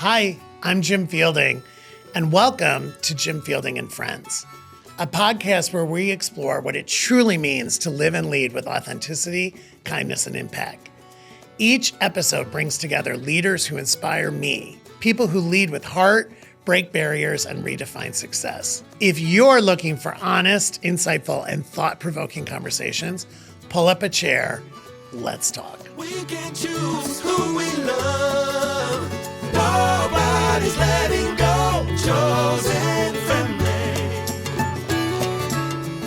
Hi, I'm Jim Fielding, and welcome to Jim Fielding and Friends, a podcast where we explore what it truly means to live and lead with authenticity, kindness, and impact. Each episode brings together leaders who inspire me, people who lead with heart, break barriers, and redefine success. If you're looking for honest, insightful, and thought-provoking conversations, pull up a chair. Let's talk. We can choose who we love. Nobody's letting go. Chosen family.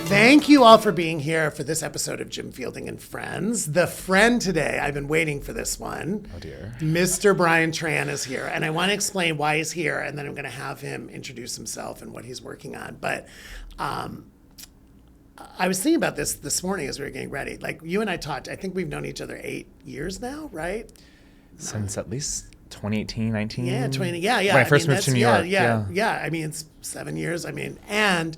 Thank you all for being here for this episode of Jim Fielding and Friends. The friend today, I've been waiting for this one. Oh dear. Mr. Brian Tran is here, and I want to explain why he's here, and then I'm going to have him introduce himself and what he's working on. But I was thinking about this morning as we were getting ready. Like, you and I talked, I think we've known each other 8 years now, right? Since at least 2018, 19? Yeah, 20, yeah. When I first moved to New York. Yeah. I mean, it's 7 years. And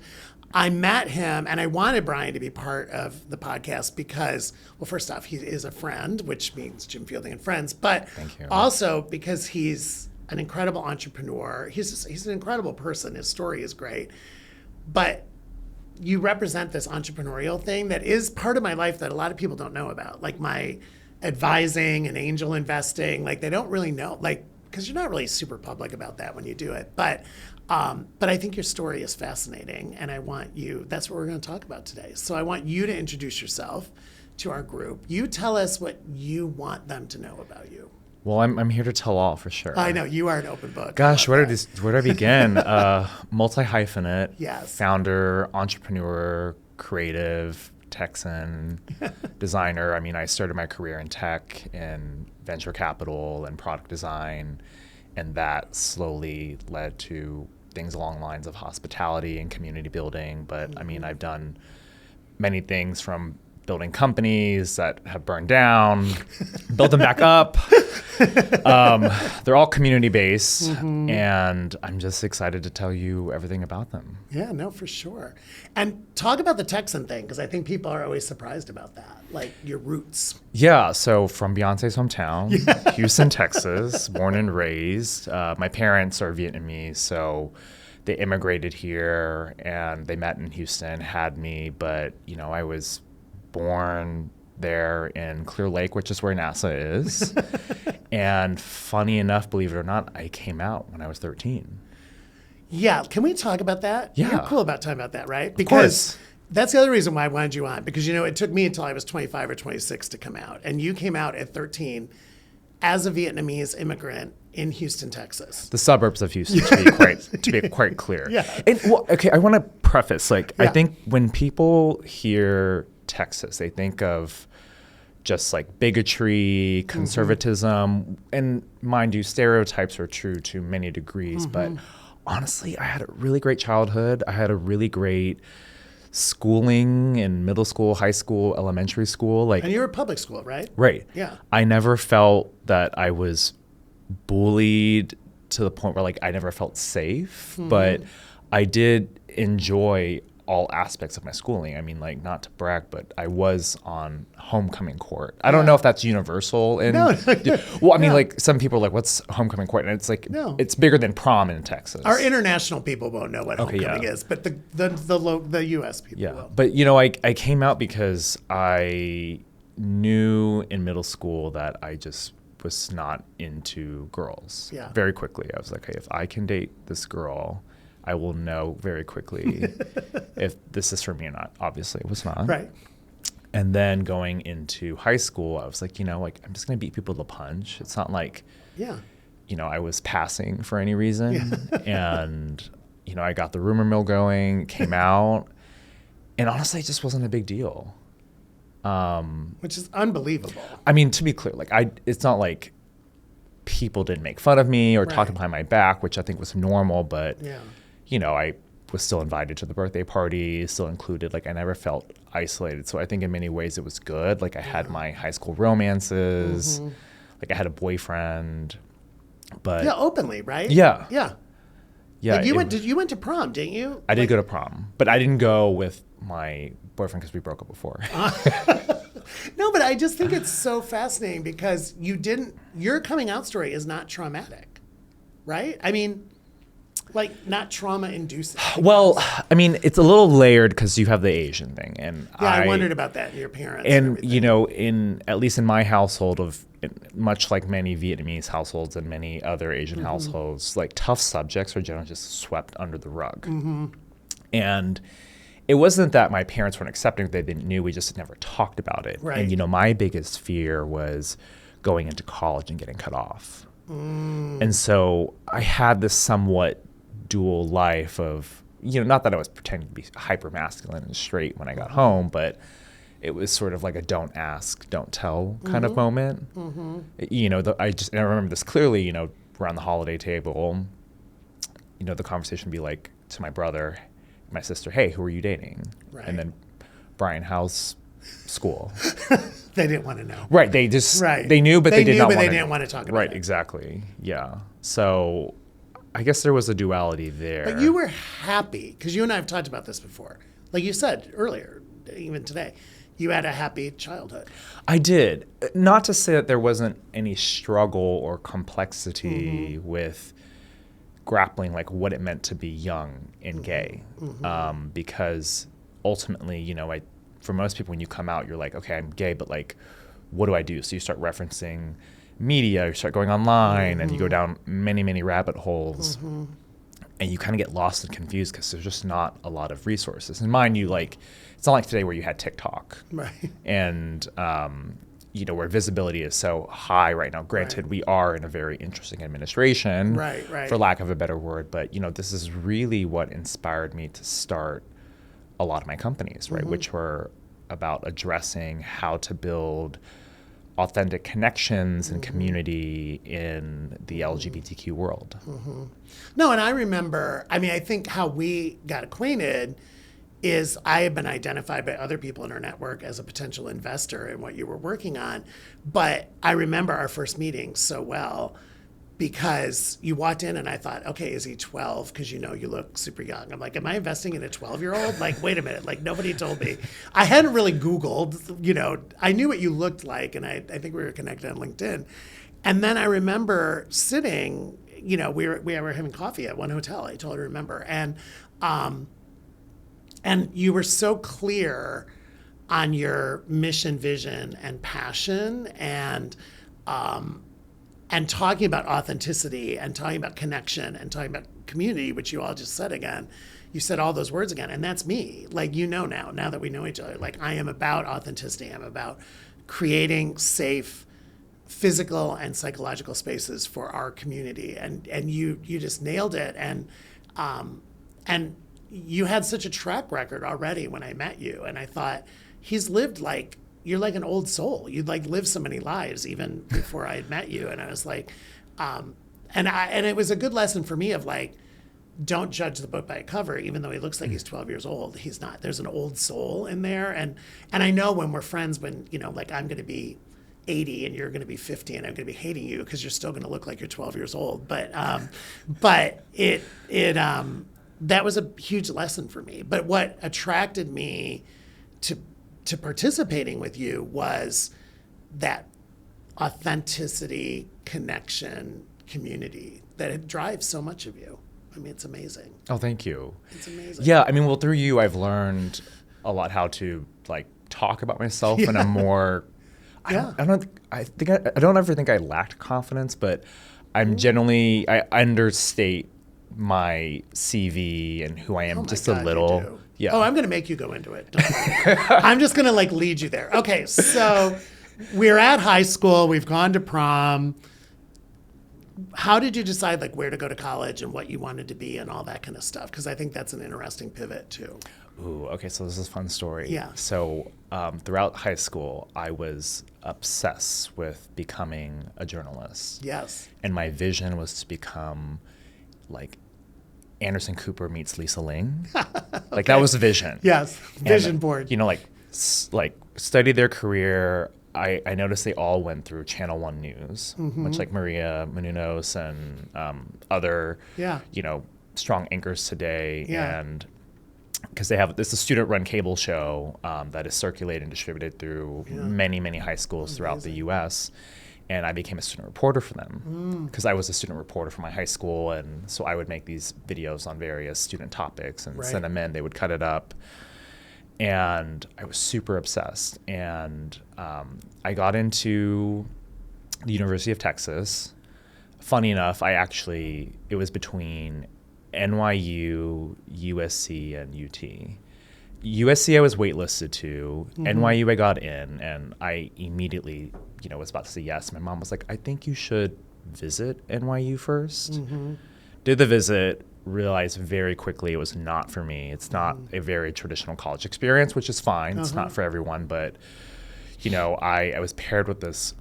I met him, and I wanted Brian to be part of the podcast because, well, first off, he is a friend, which means Jim Fielding and Friends, but Thank you. also because he's an incredible entrepreneur. He's an incredible person. His story is great. But you represent this entrepreneurial thing that is part of my life that a lot of people don't know about, like my advising and angel investing. Like, they don't really know, like, because you're not really super public about that when you do it. But I think your story is fascinating, and I want you, that's what we're going to talk about today. So I want you to introduce yourself to our group. You tell us what you want them to know about you. Well, I'm here to tell all for sure. I know, you are an open book. Gosh, where do I begin? Multi-hyphenate, Yes. founder, entrepreneur, creative, Texan, designer. I mean, I started my career in tech and venture capital and product design, and that slowly led to things along the lines of hospitality and community building. But I mean, I've done many things from building companies that have burned down, build them back up. They're all community-based, and I'm just excited to tell you everything about them. Yeah, no, for sure. And talk about the Texan thing, because I think people are always surprised about that, like your roots. Yeah, so from Beyonce's hometown, Houston, Texas, born and raised. My parents are Vietnamese, so they immigrated here, and they met in Houston, had me, but, you know, I was born there in Clear Lake, which is where NASA is. And funny enough, believe it or not, I came out when I was 13. Yeah, can we talk about that? Yeah. You're cool about talking about that, right? Because that's the other reason why I wanted you on, because, you know, it took me until I was 25 or 26 to come out. And you came out at 13 as a Vietnamese immigrant in Houston, Texas. the suburbs of Houston, to be quite clear. Yeah. And, well, okay, I want to preface, like, Yeah. I think when people hear Texas, they think of just like bigotry, conservatism, and mind you, stereotypes are true to many degrees. But honestly, I had a really great childhood. I had a really great schooling in middle school, high school, elementary school. Like, And you were public school, right? right. Yeah. I never felt that I was bullied to the point where, like, I never felt safe, but I did enjoy all aspects of my schooling. I mean, like, not to brag, but I was on homecoming court. I don't know if that's universal. Well, I mean, like, some people are like, what's homecoming court? And it's like, it's bigger than prom in Texas. Our international people won't know what homecoming is, but the U.S. people will. But, you know, I came out because I knew in middle school that I just was not into girls. Yeah. Very quickly. I was like, hey, if I can date this girl, I will know very quickly if this is for me or not. Obviously, it was not. Right. And then going into high school, I was like, you know, like, I'm just going to beat people to the punch. It's not like, Yeah. you know, I was passing for any reason. Yeah. And, you know, I got the rumor mill going, came out. And honestly, it just wasn't a big deal. Which is unbelievable. I mean, to be clear, like, it's not like people didn't make fun of me or talk behind my back, which I think was normal. But, you know, I was still invited to the birthday party, still included. Like, I never felt isolated. So I think in many ways it was good. Like, I had my high school romances. Like, I had a boyfriend. But Yeah, openly, right? Yeah. Yeah. Yeah, Like, you went to prom, didn't you? I did go to prom, but I didn't go with my boyfriend because we broke up before. No, but I just think it's so fascinating because your coming out story is not traumatic. right? I mean, like not trauma inducing. Well, I mean, it's a little layered because you have the Asian thing, and Yeah, I wondered about that in your parents. and everything. you know, in at least in my household, much like many Vietnamese households and many other Asian households, like tough subjects are generally just swept under the rug. And it wasn't that my parents weren't accepting; they knew, we just never talked about it. Right. And you know, my biggest fear was going into college and getting cut off. And so I had this somewhat dual life of, you know, not that I was pretending to be hyper masculine and straight when I got home, but it was sort of like a don't ask, don't tell kind of moment. You know, and I remember this clearly, you know, around the holiday table, you know, the conversation would be like to my brother, my sister, hey, who are you dating? Right. And then, Brian, how's school? They didn't want to know. Right. They just, Right. they knew, but they did not but want they to didn't know. want to talk about Right. it. Exactly. Yeah. So I guess there was a duality there. But you were happy, because you and I have talked about this before. Like you said earlier, even today, you had a happy childhood. I did. Not to say that there wasn't any struggle or complexity with grappling like what it meant to be young and gay, because ultimately, you know, for most people, when you come out, you're like, okay, I'm gay, but like, what do I do? So you start referencing media, you start going online, and you go down many, many rabbit holes, and you kind of get lost and confused because there's just not a lot of resources. And mind you, like, it's not like today where you had TikTok, Right. and you know, where visibility is so high right now. Granted, Right. we are in a very interesting administration, Right, right. for lack of a better word, but you know, this is really what inspired me to start a lot of my companies, right, which were about addressing how to build authentic connections and community in the LGBTQ world. No, and I remember, I mean, I think how we got acquainted is I had been identified by other people in our network as a potential investor in what you were working on. But I remember our first meeting so well because you walked in and I thought, okay, is he 12? Because you know you look super young. I'm like, am I investing in a 12-year-old? Like, wait a minute, like nobody told me. I hadn't really Googled, you know, I knew what you looked like, and I think we were connected on LinkedIn. And then I remember sitting, you know, we were having coffee at one hotel, I totally remember. And you were so clear on your mission, vision, and passion, and talking about authenticity, and talking about connection, and talking about community, which you all just said again. You said all those words again, and that's me. Like, you know, now that we know each other, like I am about authenticity. I'm about creating safe physical and psychological spaces for our community, and you just nailed it. And you had such a track record already when I met you, and I thought, he's lived like, you're like an old soul. You'd like lived so many lives even before I had met you. And I was like, and it was a good lesson for me of like, don't judge the book by a cover, even though he looks like he's 12 years old. He's not. There's an old soul in there. And I know when we're friends, when, you know, like I'm going to be 80 and you're going to be 50 and I'm going to be hating you because you're still going to look like you're 12 years old. But that was a huge lesson for me. But what attracted me to participating with you was that authenticity, connection, community that drives so much of you. I mean, it's amazing. Oh, thank you. It's amazing. Yeah, I mean, well, through you, I've learned a lot how to like talk about myself in a more. Yeah. I don't ever think I lacked confidence, but I'm generally I understate my CV and who I am Oh my just God, a you little. do. Yeah. Oh, I'm going to make you go into it. Don't worry. I'm just going to like lead you there. Okay, so we're at high school. We've gone to prom. How did you decide like where to go to college and what you wanted to be and all that kind of stuff? Because I think that's an interesting pivot too. Ooh, okay, so this is a fun story. Yeah. So throughout high school, I was obsessed with becoming a journalist. Yes. And my vision was to become like Anderson Cooper meets Lisa Ling. Like that was the vision. Yes. Vision And, board. You know, like study their career. I noticed they all went through Channel 1 News, much like Maria Menounos and other, Yeah. you know, strong anchors today. Yeah. And because this is a student-run cable show that is circulated and distributed through many, many high schools throughout the U.S. And I became a student reporter for them because I was a student reporter for my high school. And so I would make these videos on various student topics and send them in. They would cut it up. And I was super obsessed. And I got into the University of Texas. Funny enough, it was between NYU, USC, and UT. USC I was waitlisted to. NYU I got in, and I immediately, was about to say yes. My mom was like, I think you should visit NYU first. Did the visit, realized very quickly it was not for me. It's not a very traditional college experience, which is fine. It's not for everyone, but I was paired with this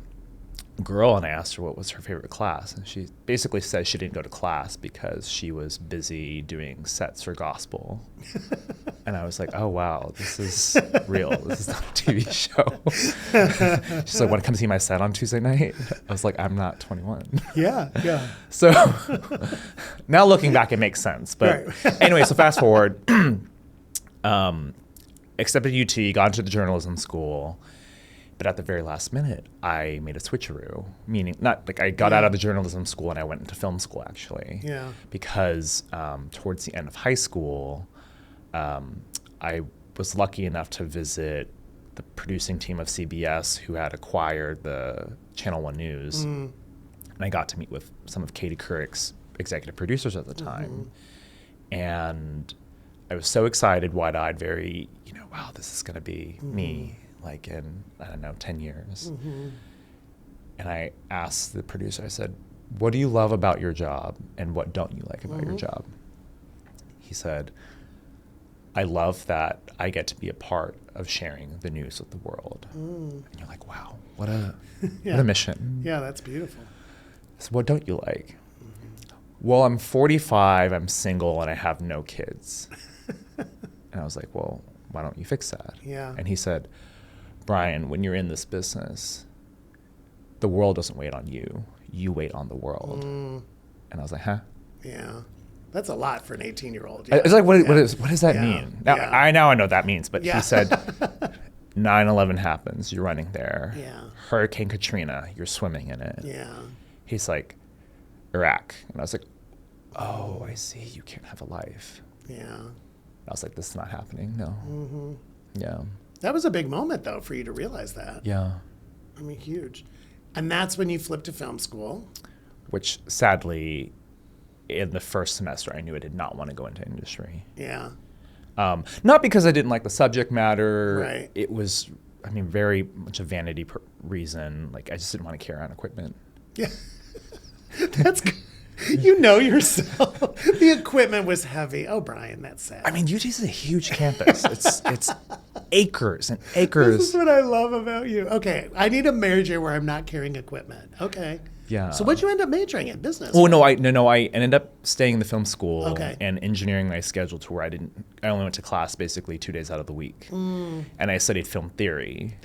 girl, and I asked her what was her favorite class, and she basically said she didn't go to class because she was busy doing sets for gospel. And I was like, oh wow, this is real. This is not a TV show. She's like, want to come see my set on Tuesday night? I was like, I'm not 21. Yeah. So now looking back, it makes sense. But anyway, so fast forward, accepted UT, got into the journalism school. But at the very last minute, I made a switcheroo, meaning not like I got out of the journalism school and I went into film school, actually. Yeah. Because towards the end of high school, I was lucky enough to visit the producing team of CBS who had acquired the Channel One News. And I got to meet with some of Katie Couric's executive producers at the time. And I was so excited, wide-eyed, very, wow, this is going to be me. Like in, 10 years. And I asked the producer, I said, what do you love about your job and what don't you like about your job? He said, I love that I get to be a part of sharing the news with the world. And you're like, wow, what a mission. Yeah, that's beautiful. So what don't you like? Well, I'm 45, I'm single, and I have no kids. And I was like, well, why don't you fix that? Yeah. And he said, Brian, when you're in this business, the world doesn't wait on you. You wait on the world. And I was like, huh? Yeah. That's a lot for an 18-year-old. It's like, what does that mean? Now, I know what that means, but he said, 9/11 happens, you're running there. Yeah. Hurricane Katrina, you're swimming in it. Yeah. He's like, Iraq. And I was like, oh, I see, you can't have a life. Yeah. I was like, this is not happening, no. Yeah. That was a big moment, though, for you to realize that. Yeah. I mean, huge. And that's when you flipped to film school. Which, sadly, in the first semester, I knew I did not want to go into industry. Yeah. Not because I didn't like the subject matter. Right. It was, very much a vanity reason. Like, I just didn't want to carry on equipment. Yeah. That's good. You know yourself. The equipment was heavy. Oh, Brian, that's sad. UT is a huge campus. It's acres and acres. This is what I love about you. Okay, I need a major where I'm not carrying equipment. Okay. Yeah. So what'd you end up majoring in? Business? Oh, no, I ended up staying in the film school Okay. and engineering my schedule to where I only went to class basically 2 days out of the week. And I studied film theory.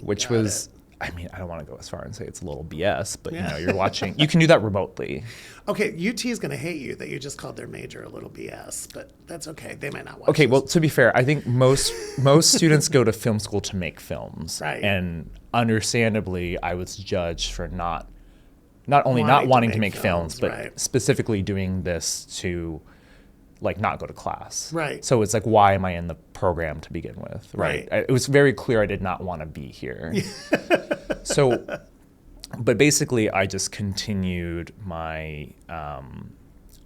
Which Got was, it. I don't want to go as far and say it's a little BS, but you're watching, you can do that remotely. Okay, UT is going to hate you that you just called their major a little BS, but that's okay. They might not watch Okay, this. well, to be fair, I think most students go to film school to make films. Right. And understandably, I was judged for not only not Wanting to wanting to make make films, but right. specifically doing this to not go to class. Right. So it's like, why am I in the program to begin with? Right. It was very clear I did not want to be here. So, but basically I just continued my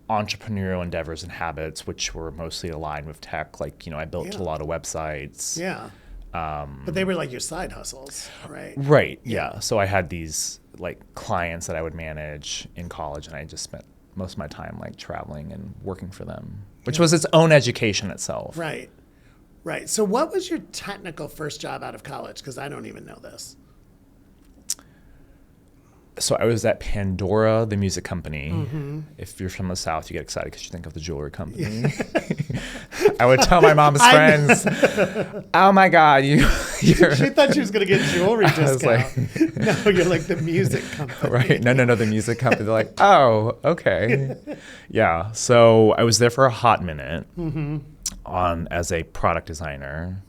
entrepreneurial endeavors and habits, which were mostly aligned with tech. I built a lot of websites. Yeah. But they were like your side hustles, right? Right. Yeah. So I had these clients that I would manage in college, and I just spent most of my time traveling and working for them, which was its own education itself. Right. So what was your technical first job out of college? Because I don't even know this. So I was at Pandora, the music company. If you're from the South, you get excited because you think of the jewelry company. I would tell my mom's friends, "Oh my God, you're." She thought she was going to get jewelry discount. like, no, you're like the music company. Right? No, the music company. They're like, "Oh, okay." Yeah. So I was there for a hot minute, as a product designer.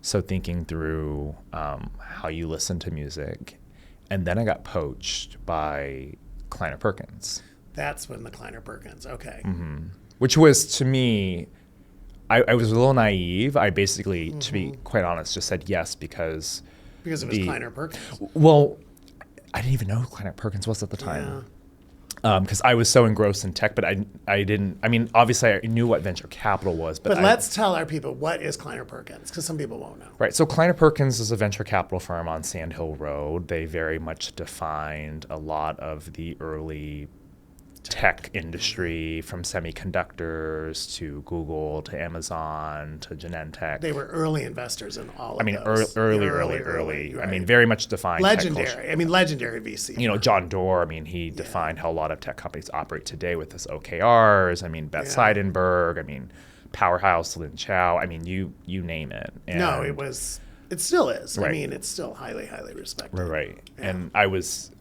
So thinking through how you listen to music. And then I got poached by Kleiner Perkins. That's when the Kleiner Perkins. Okay. Which was, to me, I was a little naive. I basically, to be quite honest, just said yes because it was Kleiner Perkins. Well, I didn't even know who Kleiner Perkins was at the time. Because I was so engrossed in tech, but I didn't. I mean, obviously, I knew what venture capital was, but let's tell our people, what is Kleiner Perkins? Because some people won't know. Right. So Kleiner Perkins is a venture capital firm on Sand Hill Road. They very much defined a lot of the early tech industry, from semiconductors to Google to Amazon to Genentech. They were early investors in all of those. Early. Right. I mean, very much defined. Legendary. Legendary VC. You know, John Doerr, he defined how a lot of tech companies operate today with this OKRs. Beth Seidenberg. Powerhouse, Lin Chow. You name it. And it still is. Right. It's still highly, highly respected. Right. Yeah. And I was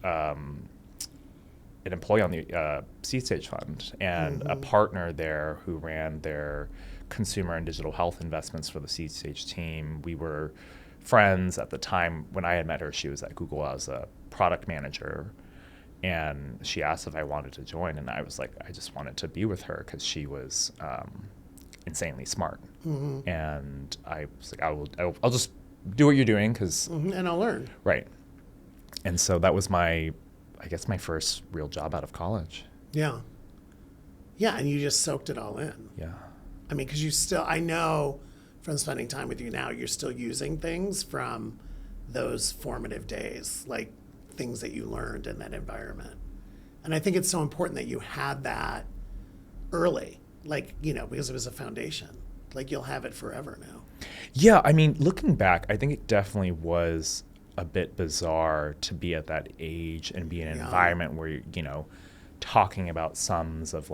an employee on the Seed Stage Fund, and a partner there who ran their consumer and digital health investments for the Seed Stage team. We were friends at the time. When I had met her, she was at Google as a product manager, and she asked if I wanted to join, and I was like, I just wanted to be with her because she was insanely smart. And I was like, I'll just do what you're doing because and I'll learn. Right. And so that was my first real job out of college. Yeah. Yeah, and you just soaked it all in. Yeah. Because I know from spending time with you now, you're still using things from those formative days, like things that you learned in that environment. And I think it's so important that you had that early, because it was a foundation. You'll have it forever now. Yeah, looking back, I think it definitely was a bit bizarre to be at that age and be in an environment where you're, talking about sums of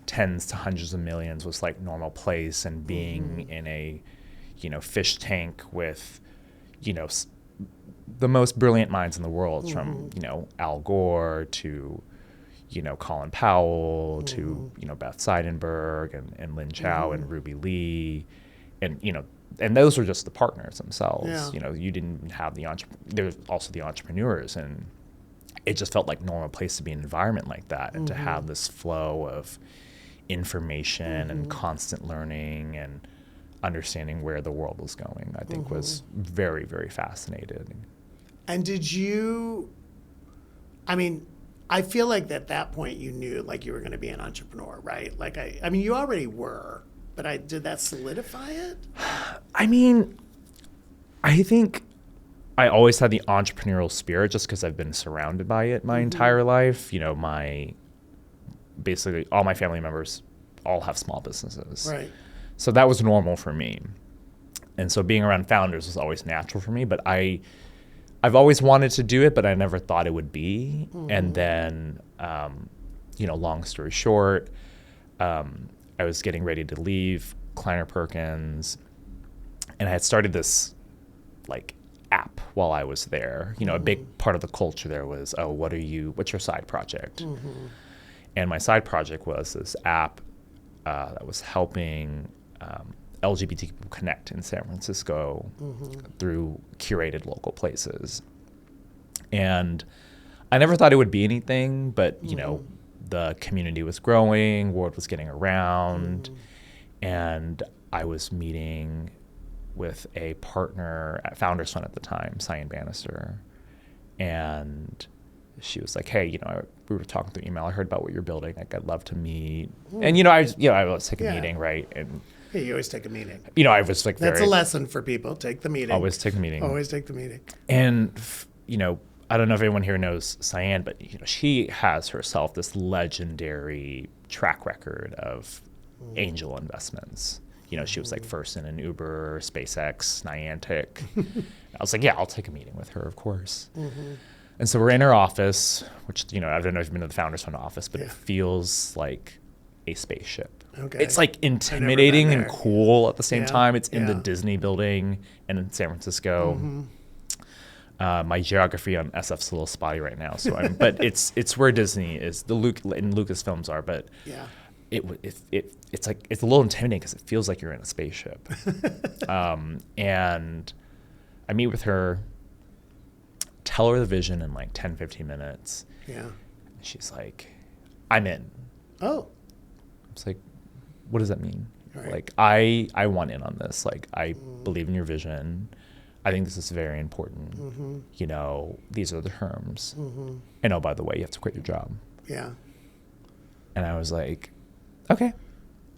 tens to hundreds of millions was normal place, and being in a, fish tank with, the most brilliant minds in the world, from, Al Gore to, Colin Powell to, Beth Seidenberg and Lin Chow and Ruby Lee, and those were just the partners themselves. Yeah. You didn't have there's also the entrepreneurs, and it just felt like normal place to be in an environment like that, and to have this flow of information and constant learning and understanding where the world was going, I think was very, very fascinating. And did you, I feel like at that point you knew you were going to be an entrepreneur, right? You already were. But did that solidify it? I think I always had the entrepreneurial spirit just because I've been surrounded by it my entire life. Basically all my family members all have small businesses. Right. So that was normal for me. And so being around founders was always natural for me, but I've always wanted to do it, but I never thought it would be. And then, long story short, I was getting ready to leave Kleiner Perkins, and I had started this app while I was there. A big part of the culture there was, what's your side project? And my side project was this app that was helping LGBTQ people connect in San Francisco through curated local places. And I never thought it would be anything, but the community was growing, word was getting around, and I was meeting with a partner at Founders Fund at the time, Cyan Bannister, and she was like, "Hey, we were talking through email. I heard about what you're building. I'd love to meet." And I was take a meeting, right? And you always take a meeting. I was that's a lesson for people. Take the meeting. Always take a meeting. Always take the meeting. And I don't know if anyone here knows Cyan, but she has herself this legendary track record of angel investments. She was first in an Uber, SpaceX, Niantic. I was like, yeah, I'll take a meeting with her, of course. And so we're in her office, which I don't know if you've been to the Founders Fund office, but it feels like a spaceship. Okay. It's intimidating and cool at the same time. It's in the Yeah. Disney building and in San Francisco. My geography on SF's a little spotty right now, so but it's where Disney is. The Lucasfilms are, but Yeah. It's a little intimidating because it feels like you're in a spaceship. And I meet with her, tell her the vision in like 10, 15 minutes. Yeah. She's like, I'm in. Oh. It's like, what does that mean? Right. Like, I want in on this. Like, I believe in your vision. I think this is very important. You know, these are the terms. And oh, by the way, you have to quit your job. Yeah. And I was like, okay.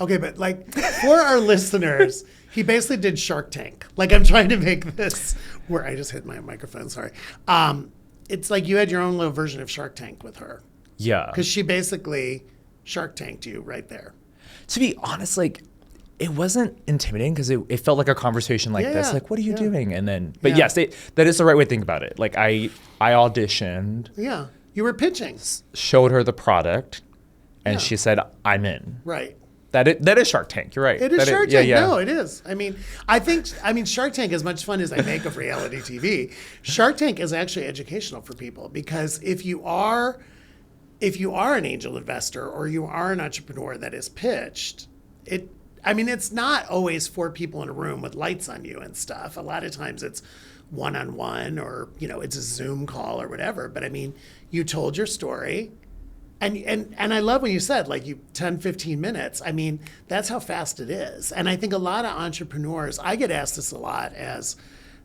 Okay, but like for our listeners, he basically did Shark Tank. Like I'm trying to make this where I just hit my microphone, sorry. It's like you had your own little version of Shark Tank with her. Yeah. Because she basically Shark Tanked you right there. To be honest, like, it wasn't intimidating because it felt like a conversation like this. Like, what are you doing? And then, but yes, that is the right way to think about it. Like, I auditioned. Yeah. You were pitching. Showed her the product, and she said, I'm in. Right. That is Shark Tank. You're right. It is Shark Tank. Yeah. No, it is. I mean, Shark Tank, as much fun as I make of reality TV, Shark Tank is actually educational for people because if you are an angel investor or you are an entrepreneur that is pitched, it's not always 4 people in a room with lights on you and stuff. A lot of times it's one-on-one or, it's a Zoom call or whatever. But I mean, you told your story. And I love when you said, like, 10, 15 minutes. I mean, that's how fast it is. And I think a lot of entrepreneurs, I get asked this a lot as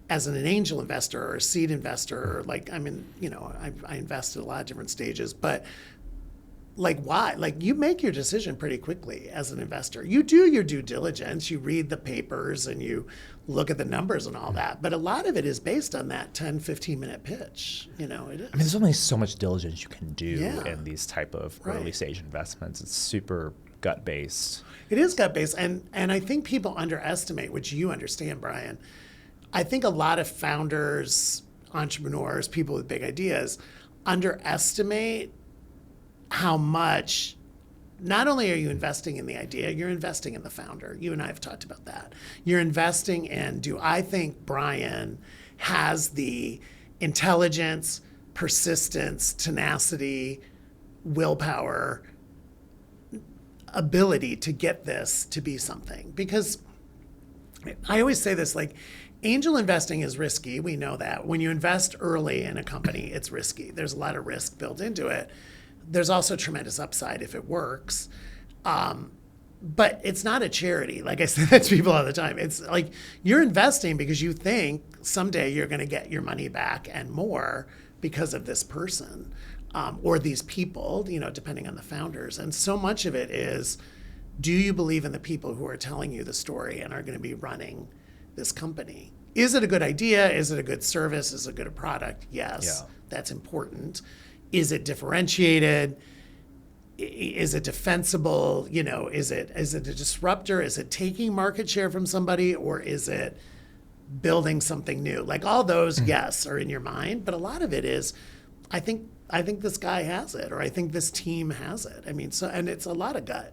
an angel investor or a seed investor. Or like, I invested a lot of different stages. But, like, why? Like, you make your decision pretty quickly as an investor. You do your due diligence. You read the papers and you look at the numbers and all that. But a lot of it is based on that 10, 15-minute pitch. It is. I mean, there's only so much diligence you can do in these type of Right. early stage investments. It's super gut-based. It is gut-based. And I think people underestimate, which you understand, Brian. I think a lot of founders, entrepreneurs, people with big ideas underestimate how much not only are you investing in the idea, you're investing in the founder. You and I have talked about that. You're investing in, do I think Brian has the intelligence, persistence, tenacity, willpower, ability to get this to be something? Because I always say this, like, angel investing is risky. We know that. When you invest early in a company, it's risky. There's a lot of risk built into it. There's also tremendous upside if it works. But it's not a charity. Like I say that to people all the time. It's like you're investing because you think someday you're going to get your money back and more because of this person or these people, depending on the founders. And so much of it is, do you believe in the people who are telling you the story and are going to be running this company? Is it a good idea? Is it a good service? Is it a good product? Yes, that's important. Is it differentiated? Is it defensible? Is it a disruptor? Is it taking market share from somebody, or is it building something new? Like all those, yes, are in your mind, but a lot of it is, I think this guy has it, or I think this team has it. I mean, and it's a lot of gut.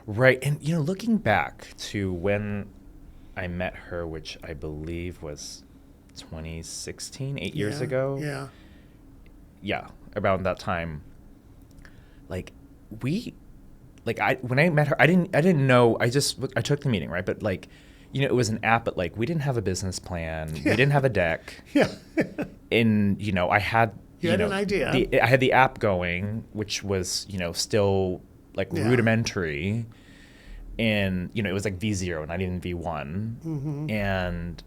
Right, and looking back to when I met her, which I believe was 2016, 8 years ago. Yeah, around that time. When I met her, I didn't know. I took the meeting, right? But it was an app, but we didn't have a business plan. We didn't have a deck. And I had an idea. I had the app going, which was still rudimentary, and it was V0, not even V1, and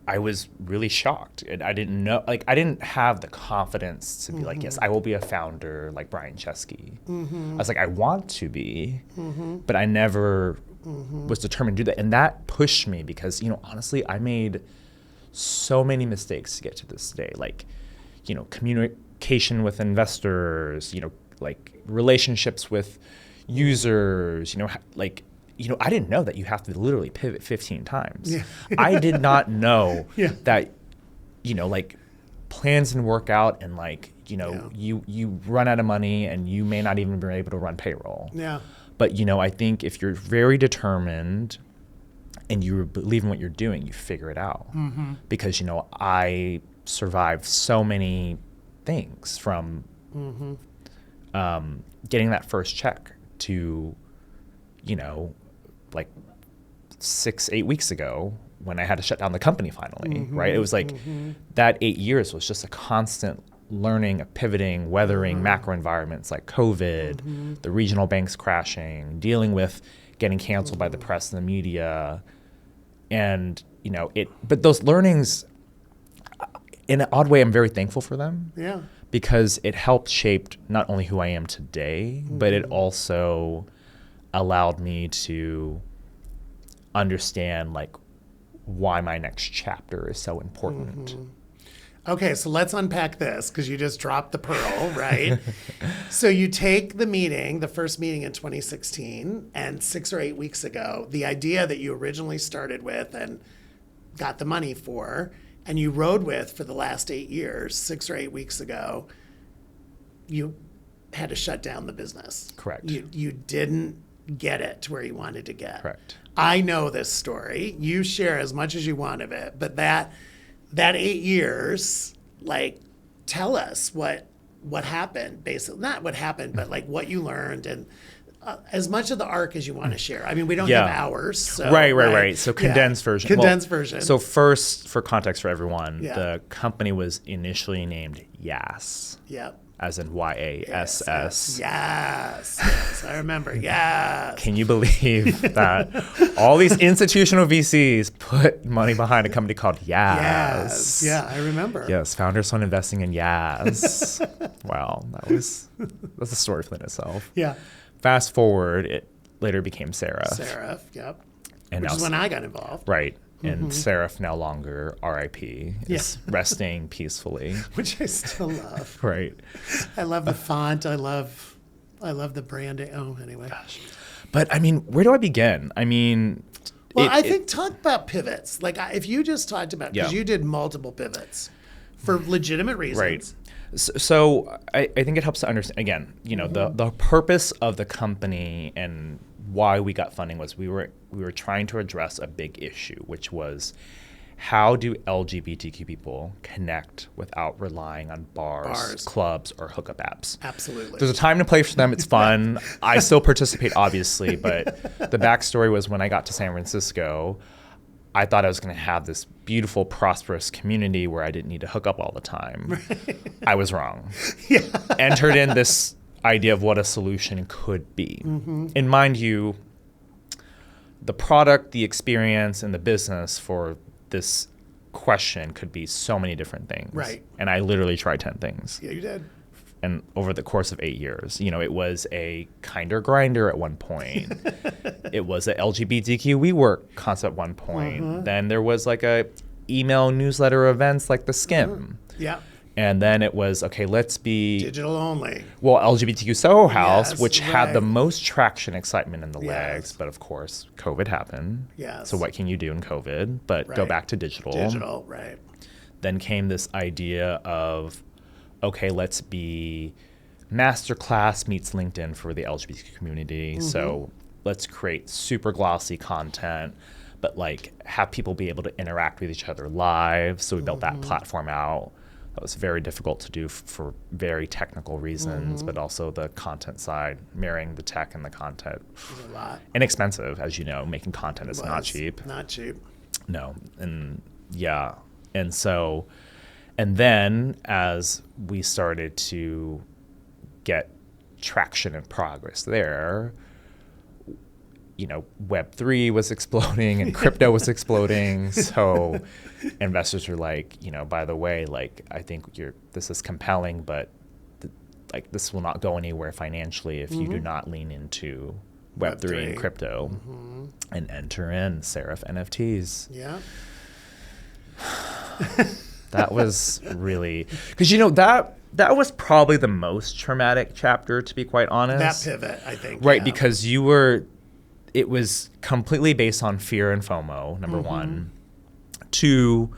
I was really shocked, and I didn't know, I didn't have the confidence to be yes, I will be a founder like Brian Chesky. I was I want to be, but I never was determined to do that. And that pushed me because, honestly, I made so many mistakes to get to this day. Communication with investors, relationships with users, I didn't know that you have to literally pivot 15 times. I did not know that, plans didn't work out and you run out of money and you may not even be able to run payroll. But, I think if you're very determined and you believe in what you're doing, you figure it out. Because, I survived so many things from getting that first check to, 6-8 weeks ago, when I had to shut down the company finally, right? It was like that 8 years was just a constant learning, pivoting, weathering macro environments like COVID, the regional banks crashing, dealing with getting canceled by the press and the media. And, but those learnings, in an odd way, I'm very thankful for them. Yeah. Because it helped shape not only who I am today, but it also allowed me to understand like why my next chapter is so important. Okay, so let's unpack this because you just dropped the pearl, right? So you take the first meeting in 2016, and 6 or 8 weeks ago, the idea that you originally started with and got the money for, and you rode with for the last 8 years, 6 or 8 weeks ago, you had to shut down the business. Correct. You didn't get it to where you wanted to get. Correct. I know this story. You share as much as you want of it, but that 8 years, like, tell us what happened, basically. Not what happened, but like what you learned, and as much of the arc as you want to share. I mean, we don't have hours. So, right. So condensed version. Condensed version. So first, for context for everyone, Yeah. the company was initially named YASS. Yep. As in YASS. Yes, I remember. Yes. Can you believe that all these institutional VCs put money behind a company called YASS? Yes. Yeah, I remember. Yes, founders fund investing in YASS. Wow, that's a story within itself. Yeah. Fast forward, it later became Seraph. Seraph, yep. And Which now is when I got involved. Right. And Seraph, no longer RIP, is resting peacefully. Which I still love. Right. I love the font. I love the branding. Oh, anyway. Gosh. But I mean, where do I begin? I mean, well, I think talk about pivots. Like if you just talked about, because Yeah. you did multiple pivots for legitimate reasons. Right. So I think it helps to understand, again, the purpose of the company and why we got funding was we were trying to address a big issue, which was how do LGBTQ people connect without relying on bars, clubs, or hookup apps? Absolutely. There's a time and place for them. It's fun. I still participate, obviously, but the backstory was when I got to San Francisco, I thought I was going to have this beautiful, prosperous community where I didn't need to hook up all the time. Right. I was wrong. Yeah. Entered in this idea of what a solution could be. And mind you, the product, the experience, and the business for this question could be so many different things. Right. And I literally tried 10 things. Yeah, you did. And over the course of 8 years, it was a Kinder Grinder at one point. It was a LGBTQ WeWork concept at one point. Then there was like a email newsletter events like the Skim. Yeah. And then it was, okay, let's be digital only. Well, LGBTQ Soho House, Yes, which had the right. most traction, excitement in the Yes. legs. But of course, COVID happened. Yes. So what can you do in COVID? But go Right. back to digital. Digital, right. Then came this idea of, okay, let's be masterclass meets LinkedIn for the LGBTQ community. So let's create super glossy content, but like have people be able to interact with each other live. So we built that platform out. That was very difficult to do for very technical reasons, but also the content side, marrying the tech and the content. It was a lot. Inexpensive, as you know, making content is not cheap. Not cheap. No. And yeah. And then as we started to get traction and progress there, Web3 was exploding and crypto was exploding. So investors were like, by the way, like, I think this is compelling, but this will not go anywhere financially if you do not lean into Web3 and crypto and enter in Seraph NFTs. Yeah. That was really, because that was probably the most traumatic chapter, to be quite honest. That pivot, I think. Right, yeah. because it was completely based on fear and FOMO, number one. 2,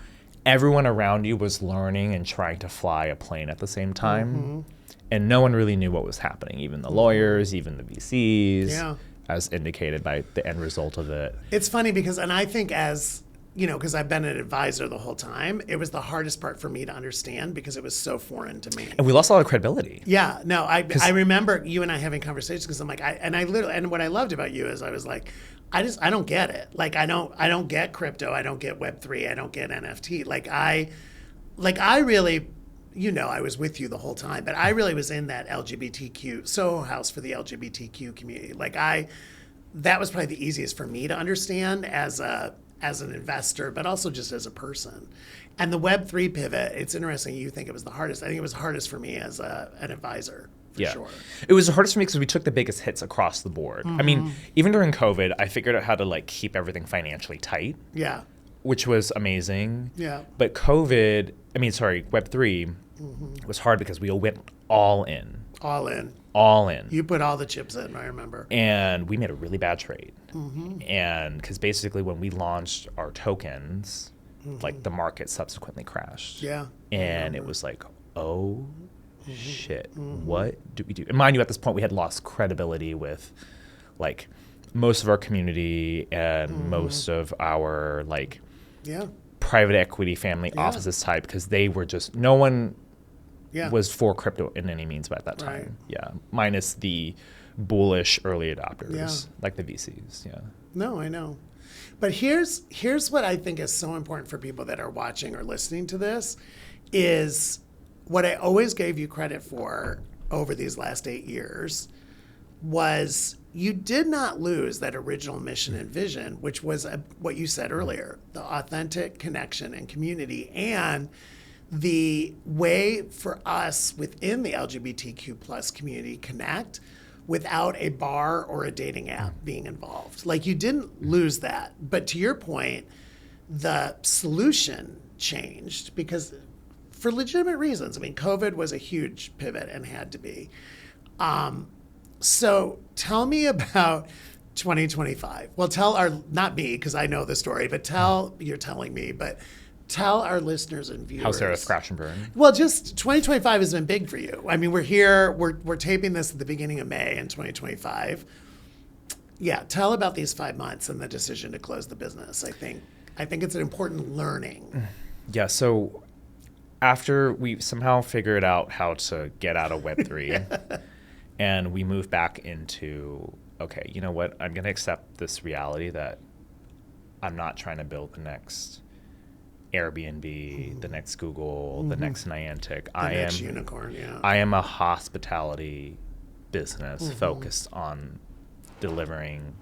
everyone around you was learning and trying to fly a plane at the same time. And no one really knew what was happening, even the lawyers, even the VCs, Yeah. as indicated by the end result of it. It's funny because, and I think as because I've been an advisor the whole time, it was the hardest part for me to understand because it was so foreign to me. And we lost a lot of credibility. Yeah, no, I remember you and I having conversations because I'm like, and what I loved about you is I was like, I don't get it. Like, I don't get crypto. I don't get Web3. I don't get NFT. I really, I was with you the whole time, but I really was in that LGBTQ Soho House for the LGBTQ community. That was probably the easiest for me to understand as an investor, but also just as a person. And the Web3 pivot, it's interesting you think it was the hardest. I think it was hardest for me as an advisor, for sure. It was the hardest for me because we took the biggest hits across the board. I mean, even during COVID, I figured out how to keep everything financially tight. Yeah. Which was amazing. Yeah. But Web3 was hard because we all went all in. All in. All in. You put all the chips in, I remember. And we made a really bad trade. And because basically when we launched our tokens, the market subsequently crashed. Yeah. And it was like, oh, shit, what do we do? And mind you, at this point, we had lost credibility with most of our community and most of our private equity family offices type, because they were just, no one was for crypto in any means by that time. Right. Yeah. Minus the bullish early adopters, like the VCs. Yeah. No, I know. But here's what I think is so important for people that are watching or listening to this is what I always gave you credit for over these last 8 years was you did not lose that original mission and vision, which was what you said earlier, the authentic connection and community, and the way for us within the LGBTQ plus community connect without a bar or a dating app being involved. You didn't lose that. But to your point, the solution changed because for legitimate reasons. I mean, COVID was a huge pivot and had to be. So tell me about 2025. Well, not me, because I know the story, but you're telling me, but tell our listeners and viewers. How Sarah's crash and burn. Well, just 2025 has been big for you. I mean, we're here, we're taping this at the beginning of May in 2025. Yeah, tell about these 5 months and the decision to close the business. I think it's an important learning. Yeah, so after we somehow figured out how to get out of Web3 and we moved back into, okay, you know what? I'm going to accept this reality that I'm not trying to build the next Airbnb, the next Google, the next Niantic. The next unicorn, yeah. I am a hospitality business focused on delivering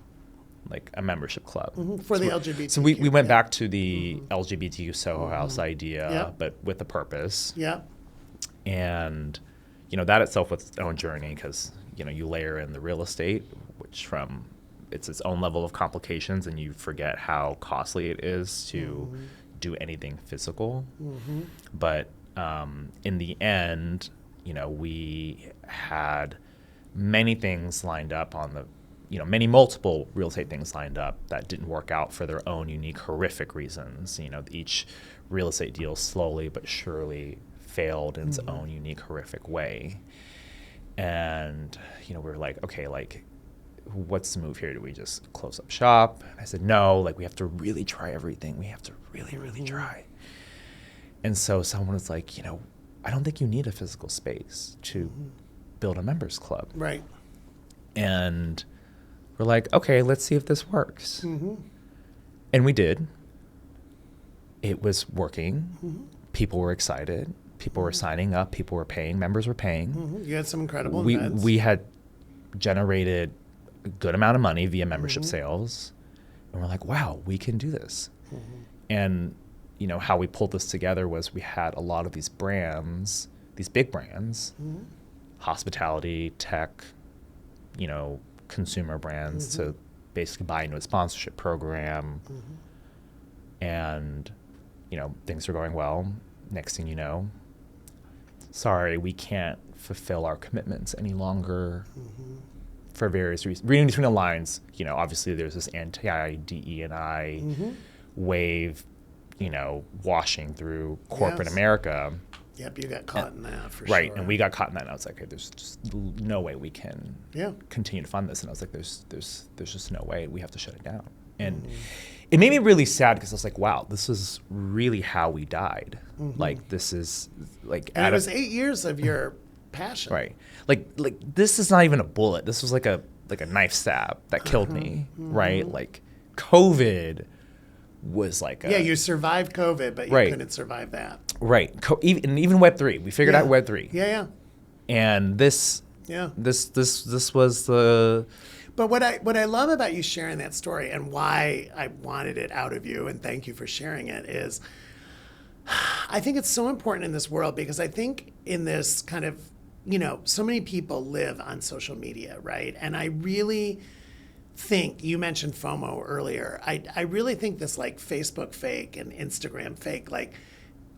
a membership club. For the LGBTQ. So we went back to the LGBTQ Soho House idea, but with a purpose. Yeah. And, that itself was its own journey because, you layer in the real estate, which it's its own level of complications, and you forget how costly it is to do anything physical. But in the end, we had many things lined up on the, multiple real estate things lined up that didn't work out for their own unique, horrific reasons. Each real estate deal slowly but surely failed in its own unique, horrific way. And, we were like, okay, what's the move here? Do we just close up shop? I said, no, we have to really try everything. We have to really, really try. And so someone was like, I don't think you need a physical space to build a members club. Right. And we're like, okay, let's see if this works. And we did. It was working. People were excited. People were signing up. People were paying. Members were paying. You had some incredible events. We had generated a good amount of money via membership sales. And we're like, wow, we can do this. And, how we pulled this together was we had a lot of these brands, these big brands, hospitality, tech, consumer brands to basically buy into a sponsorship program. And, things are going well. Next thing you know, sorry, we can't fulfill our commitments any longer. For various reasons. Reading between the lines, obviously there's this anti-DE&I wave, washing through corporate America. Yep, you got caught in that for right, sure. and we got caught in that, and I was like, hey, there's just no way we can Yeah. continue to fund this. And I was like, there's just no way. We have to shut it down. And it made me really sad because I was like, wow, this is really how we died. Like, this is like, And it was 8 years of your passion. right. Like this is not even a bullet. This was like a knife stab that killed me. Right. Like COVID was like Yeah, you survived COVID, but you Right. couldn't survive that. right. Even Web3, we figured out Web3. Yeah. And this was the, But what I love about you sharing that story and why I wanted it out of you, and thank you for sharing it, is I think it's so important in this world because I think in this kind of, so many people live on social media, right? And I really think, you mentioned FOMO earlier, I really think this like Facebook fake and Instagram fake, like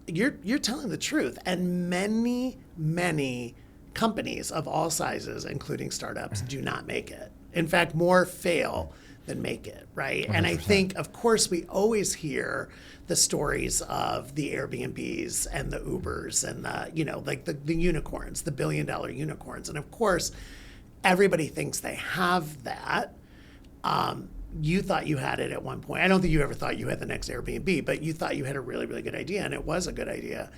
you're telling the truth. And many companies of all sizes, including startups, do not make it. In fact, more fail than make it, right? 100%. And I think, of course, we always hear the stories of the Airbnbs and the Ubers and the unicorns, the billion-dollar unicorns. And of course, everybody thinks they have that. You thought you had it at one point. I don't think you ever thought you had the next Airbnb, but you thought you had a really, really good idea, and it was a good idea.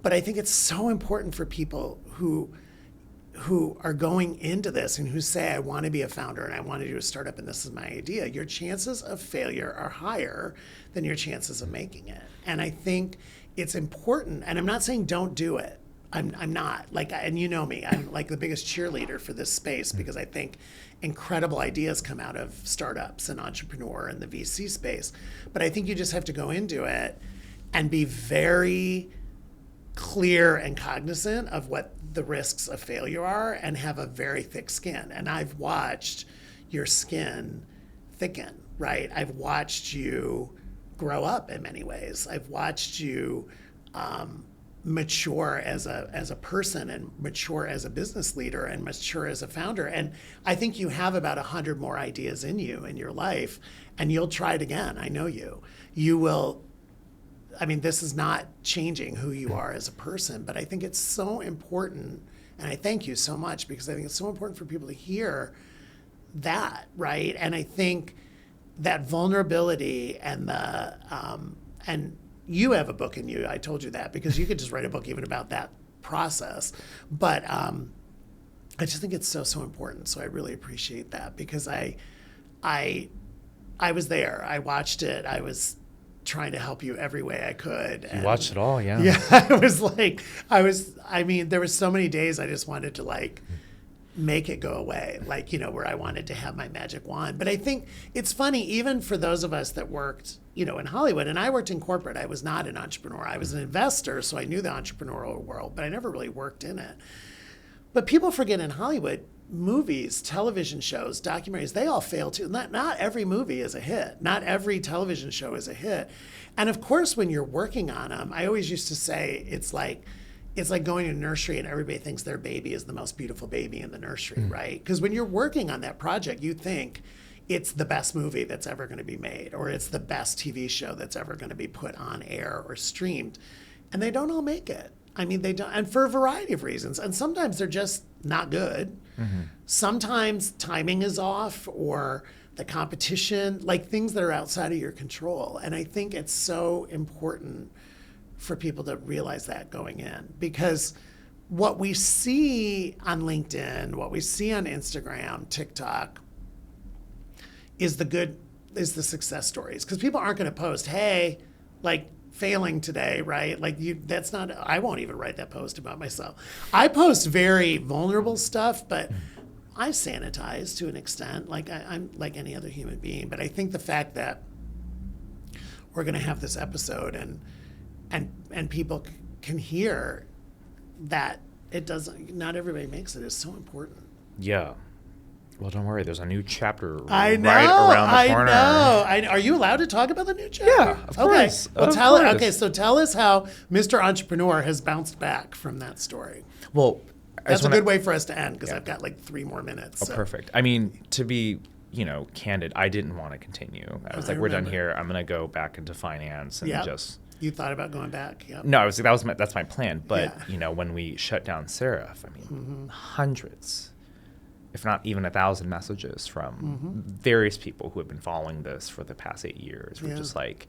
But I think it's so important for people who are going into this and who say, I want to be a founder and I want to do a startup and this is my idea, your chances of failure are higher than your chances of making it. And I think it's important, and I'm not saying don't do it. I'm not, like, and you know me, I'm like the biggest cheerleader for this space because I think incredible ideas come out of startups and entrepreneur and the VC space. But I think you just have to go into it and be very clear and cognizant of what the risks of failure are and have a very thick skin. And I've watched your skin thicken, right? I've watched you grow up in many ways. I've watched you mature as a person and mature as a business leader and mature as a founder. And I think you have about 100 more ideas in you in your life, and you'll try it again. I know you. You will. I mean, this is not changing who you are as a person, but I think it's so important, and I thank you so much because I think it's so important for people to hear that, right? And I think that vulnerability and the and you have a book in you. I told you that because you could just write a book even about that process. But I just think it's so important. So I really appreciate that because I was there. I watched it. I was trying to help you every way I could. You watched it all, yeah. Yeah, I mean, there were so many days I just wanted to like make it go away, like, where I wanted to have my magic wand. But I think it's funny, even for those of us that worked, in Hollywood, and I worked in corporate, I was not an entrepreneur. I was an investor, so I knew the entrepreneurial world, but I never really worked in it. But people forget in Hollywood, movies, television shows, documentaries, they all fail too. Not every movie is a hit. Not every television show is a hit. And of course, when you're working on them, I always used to say it's like going to a nursery and everybody thinks their baby is the most beautiful baby in the nursery, right? Because when you're working on that project, you think it's the best movie that's ever going to be made, or it's the best TV show that's ever going to be put on air or streamed. And they don't all make it. I mean, they don't, and for a variety of reasons. And sometimes they're just not good. Mm-hmm. Sometimes timing is off, or the competition, like things that are outside of your control. And I think it's so important for people to realize that going in, because what we see on LinkedIn, what we see on Instagram, TikTok, is the success stories. Because people aren't going to post, hey, like, failing today, right? Like, that's not, I won't even write that post about myself. I post very vulnerable stuff, but I sanitize to an extent, like I'm like any other human being. But I think the fact that we're going to have this episode and people can hear that not everybody makes it is so important. Yeah. Well, don't worry. There's a new chapter right around the corner. I know. Are you allowed to talk about the new chapter? Yeah, of course. Well, tell us how Mr. Entrepreneur has bounced back from that story. Well, that's a good way for us to end because I've got like 3 more minutes. Oh, so. Perfect. I mean, to be, candid, I didn't want to continue. I was like, we're done here. I'm going to go back into finance and just. You thought about going back? Yep. No, that's my plan. But when we shut down Seraph, I mean, hundreds if not even 1,000 messages from various people who have been following this for the past 8 years. We're just like,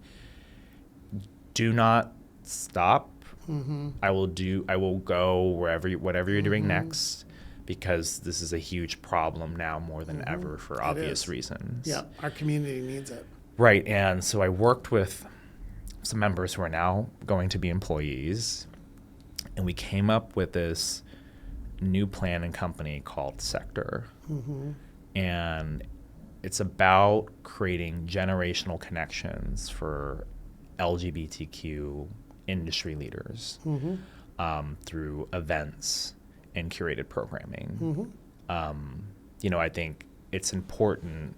do not stop. I will go whatever you're doing next, because this is a huge problem now more than ever for obvious reasons. Yeah, our community needs it. Right. And so I worked with some members who are now going to be employees, and we came up with this new plan and company called Sector. And it's about creating generational connections for LGBTQ industry leaders through events and curated programming. I think it's important,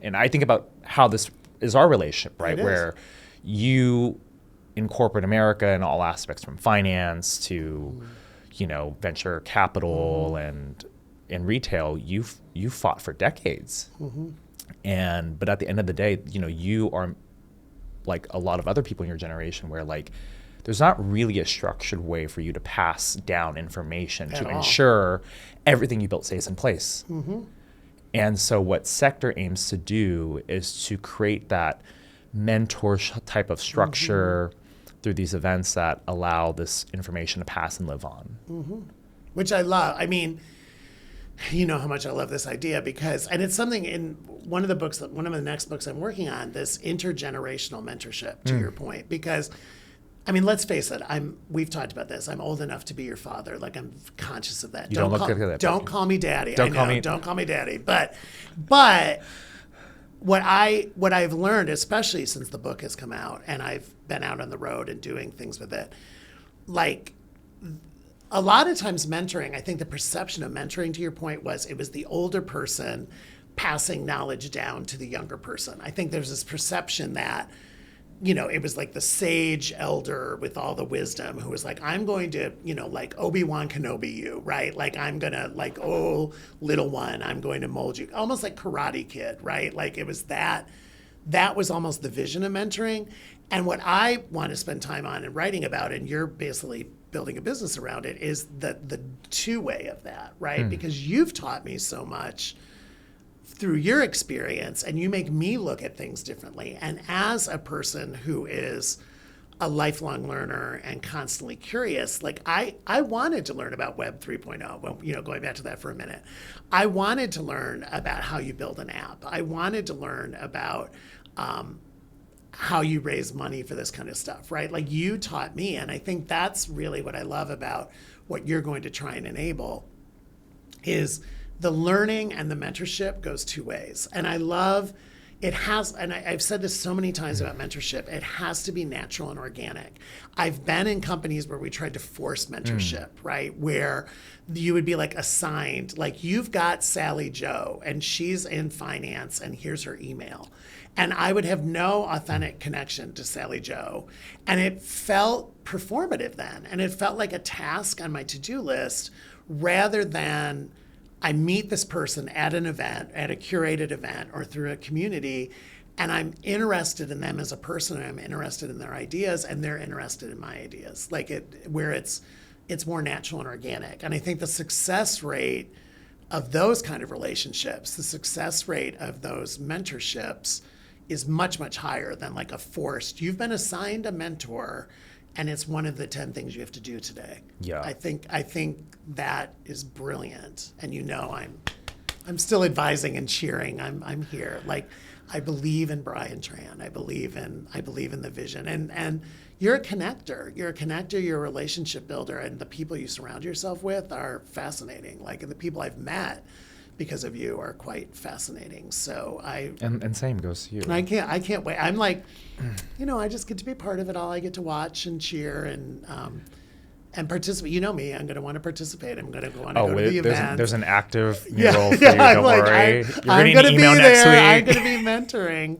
and I think about how this is our relationship, right? Where you in corporate America in all aspects, from finance to venture capital and in retail, you fought for decades. But at the end of the day, you are like a lot of other people in your generation, where like there's not really a structured way for you to pass down information to ensure everything you built stays in place. And so what Sector aims to do is to create that mentor type of structure through these events that allow this information to pass and live on. Which I love. I mean, you know how much I love this idea, and it's something in one of the next books I'm working on, this intergenerational mentorship, to your point, because I mean, let's face it, we've talked about this. I'm old enough to be your father. Like, I'm conscious of that. Don't call me daddy. Don't call me daddy. But what I've learned, especially since the book has come out and I've been out on the road and doing things with it, like a lot of times mentoring, I think the perception of mentoring, to your point, was it was the older person passing knowledge down to the younger person. I think there's this perception that, it was like the sage elder with all the wisdom who was like, I'm going to, like Obi-Wan Kenobi you, right? Like, I'm going to, like, oh, little one, I'm going to mold you. Almost like Karate Kid, right? Like, it was that was almost the vision of mentoring. And what I want to spend time on and writing about, and you're basically building a business around it, is the two-way of that, right? Because you've taught me so much through your experience, and you make me look at things differently. And as a person who is a lifelong learner and constantly curious, like I wanted to learn about Web 3.0, well, going back to that for a minute. I wanted to learn about how you build an app. I wanted to learn about how you raise money for this kind of stuff, right? Like, you taught me, and I think that's really what I love about what you're going to try and enable, is the learning and the mentorship goes two ways. And I love it has, and I've said this so many times about mentorship, it has to be natural and organic. I've been in companies where we tried to force mentorship, right? Where you would be like assigned, like, you've got Sally Joe and she's in finance and here's her email. And I would have no authentic connection to Sally Joe. And it felt performative then. And it felt like a task on my to-do list, rather than I meet this person at an event, at a curated event, or through a community, and I'm interested in them as a person, and I'm interested in their ideas, and they're interested in my ideas. Like, where it's more natural and organic. And I think the success rate of those kind of relationships, the success rate of those mentorships, is much, much higher than like a forced, you've been assigned a mentor and it's one of the 10 things you have to do today. Yeah. I think that is brilliant. And I'm still advising and cheering. I'm here. Like, I believe in Brian Tran. I believe in the vision. And you're a connector. You're a relationship builder, and the people you surround yourself with are fascinating. Like, the people I've met because of you are quite fascinating. So and same goes to you. I can't wait. I'm like, I just get to be part of it all. I get to watch and cheer and participate. You know me, I'm going to want to participate. I'm going to want to go to the event. There's an active role for you, don't worry. I'm going to be there. I'm going to be mentoring.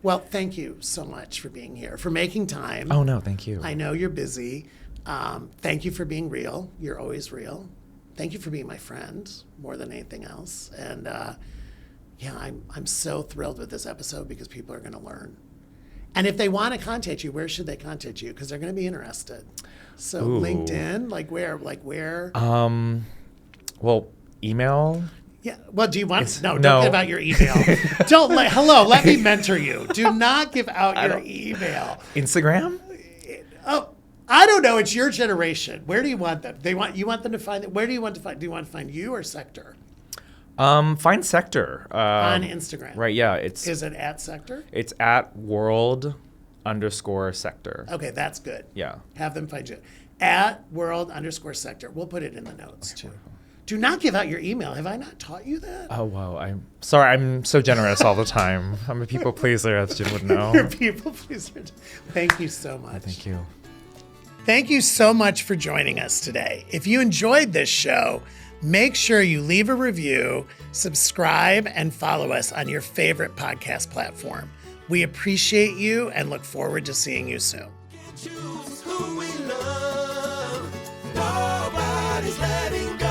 Well, thank you so much for being here, for making time. Oh, no, thank you. I know you're busy. Thank you for being real. You're always real. Thank you for being my friend more than anything else. And I'm so thrilled with this episode because people are going to learn. And if they want to contact you, where should they contact you? Because they're going to be interested. So LinkedIn, like where? Well, email. Yeah. Well, do you want? No, no. don't give out your email. Let me mentor you. Do not give out your email. Instagram? Oh, I don't know. It's your generation. Where do you want them? You want them to find it. Where do you want to find? Do you want to find you or Sector? Find Sector. On Instagram. Right, yeah. Is it at Sector? It's at world_sector. Okay, that's good. Yeah. Have them find you. At world_sector. We'll put it in the notes too. Do not give out your email. Have I not taught you that? Oh, wow. I'm sorry. I'm so generous all the time. I'm a people pleaser, as Jim would know. You're a people pleaser. Thank you so much. Thank you. Thank you so much for joining us today. If you enjoyed this show, make sure you leave a review, subscribe, and follow us on your favorite podcast platform. We appreciate you and look forward to seeing you soon. Choose who we love. Nobody's letting go.